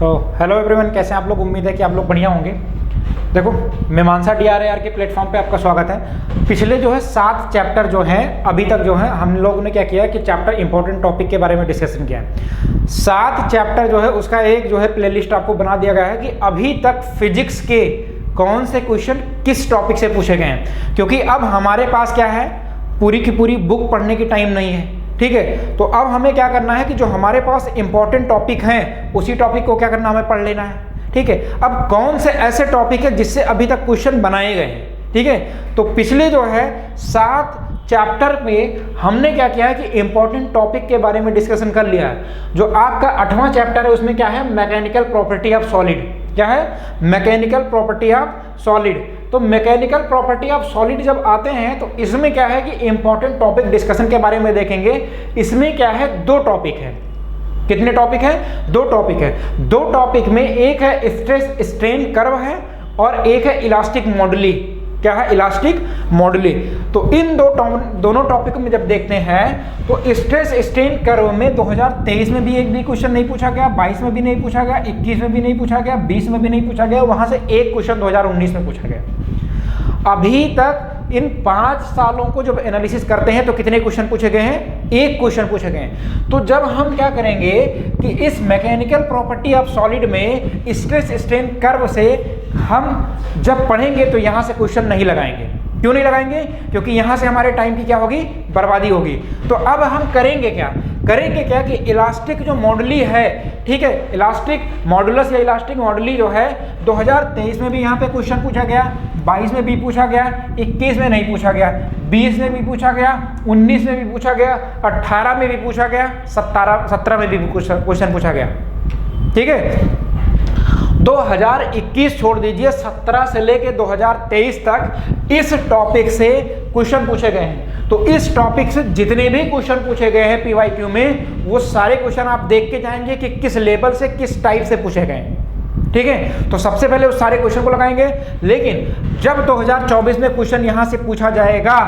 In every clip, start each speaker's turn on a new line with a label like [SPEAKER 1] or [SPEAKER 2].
[SPEAKER 1] तो hello everyone, कैसे हैं आप लोग। उम्मीद है कि आप लोग बढ़िया होंगे। देखो, मीमांसा DRAR के प्लेटफॉर्म पे आपका स्वागत है। पिछले जो है 7 चैप्टर जो हैं अभी तक जो है हम लोगों ने क्या किया है कि चैप्टर इंपॉर्टेंट टॉपिक के बारे में डिस्कशन किया है। 7 चैप्टर जो है उसका एक जो है प्लेलिस्ट आपको बना दिया गया है कि अभी तक फिजिक्स के कौन से क्वेश्चन किस टॉपिक से पूछे गए हैं, क्योंकि अब हमारे पास क्या है, पूरी की पूरी बुक पढ़ने की टाइम नहीं है। ठीक है, तो अब हमें क्या करना है कि जो हमारे पास इंपॉर्टेंट टॉपिक हैं उसी टॉपिक को क्या करना, हमें पढ़ लेना है। ठीक है, अब कौन से ऐसे टॉपिक है जिससे अभी तक क्वेश्चन बनाए गए हैं। ठीक है, तो पिछले जो है 7 चैप्टर में हमने क्या किया है कि इंपॉर्टेंट टॉपिक के बारे में डिस्कशन कर लिया है। जो आपका 8वां चैप्टर है उसमें क्या है, मैकेनिकल प्रॉपर्टी ऑफ सॉलिड। क्या है, मैकेनिकल प्रॉपर्टी ऑफ सॉलिड। तो मैकेनिकल प्रॉपर्टी ऑफ सॉलिड जब आते हैं तो इसमें क्या है कि इंपॉर्टेंट टॉपिक डिस्कशन के बारे में देखेंगे। इसमें क्या है, 2 टॉपिक है। कितने टॉपिक है, 2 टॉपिक है। 2 टॉपिक में एक है स्ट्रेस स्ट्रेन कर्व है और एक है इलास्टिक मॉडुली। क्या है, इलास्टिक मॉडुली। तो इन दोनों टॉपिक में जब देखते हैं तो स्ट्रेस स्ट्रेन कर्व में 2023 में भी एक भी क्वेश्चन नहीं पूछा गया, 22 में भी नहीं पूछा गया, 21 में भी नहीं पूछा गया, 20 में भी नहीं पूछा गया, वहां से एक क्वेश्चन 2019 में पूछा गया। अभी तक इन 5 सालों को जब एनालिसिस करते हैं तो कितने क्वेश्चन पूछे गए हैं, एक क्वेश्चन पूछे गए हैं। तो जब हम क्या करेंगे कि इस मैकेनिकल प्रॉपर्टी ऑफ सॉलिड में स्ट्रेस स्ट्रेन कर्व से हम जब पढ़ेंगे तो यहां से क्वेश्चन नहीं लगाएंगे। क्यों नहीं लगाएंगे, क्योंकि यहां से हमारे टाइम की क्या होगी, बर्बादी होगी। तो अब हम करेंगे क्या कि इलास्टिक जो मॉडुली है, ठीक है, इलास्टिक मॉडुलस या इलास्टिक मॉडुली जो है 2023 में भी यहाँ पे क्वेश्चन पूछा गया, 22 में भी पूछा गया, 21 में नहीं पूछा गया, 20 में भी पूछा गया, 19 में भी पूछा गया, 18 में भी पूछा गया, 17 में भी क्वेश्चन पूछा गया। ठीक है, 2021 छोड़ दीजिए, 17 से लेके 2023 तक इस टॉपिक से क्वेश्चन पूछे गए हैं। तो इस टॉपिक से जितने भी क्वेश्चन पूछे गए हैं PYQ में, वो सारे क्वेश्चन आप देख के जाएंगे कि किस लेवल से किस टाइप से पूछे गए हैं। ठीक है, तो सबसे पहले उस सारे क्वेश्चन को लगाएंगे। लेकिन जब 2024 में क्वेश्चन यहां से पूछा जाएगा,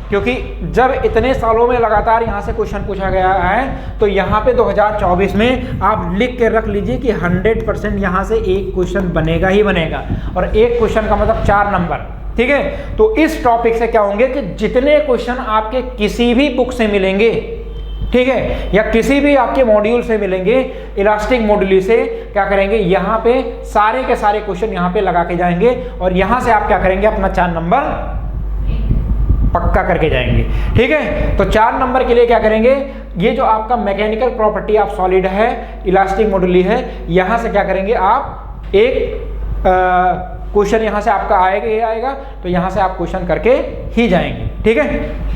[SPEAKER 1] क्योंकि जब इतने सालों में लगातार यहाँ से क्वेश्चन पूछा गया है, तो यहाँ पे 2024 में आप लिख के रख लीजिए कि 100% यहाँ से एक क्वेश्चन बनेगा ही बनेगा। और एक क्वेश्चन का मतलब 4 नंबर। ठीक है, तो इस टॉपिक से क्या होंगे कि जितने क्वेश्चन आपके किसी भी बुक से मिलेंगे, ठीक है, या किसी भी आपके मॉड्यूल से मिलेंगे, इलास्टिक मॉडुली से क्या करेंगे, यहाँ पे सारे के सारे क्वेश्चन यहाँ पे लगा के जाएंगे और यहाँ से आप क्या करेंगे, अपना 4 नंबर पक्का करके जाएंगे। ठीक है, तो 4 नंबर के लिए क्या करेंगे, ये जो आपका मैकेनिकल प्रॉपर्टी ऑफ सॉलिड है, इलास्टिक मॉडुली है, यहां से क्या करेंगे, आप एक क्वेश्चन यहां से आपका आएगा ही आएगा, तो यहां से आप क्वेश्चन करके ही जाएंगे। ठीक है।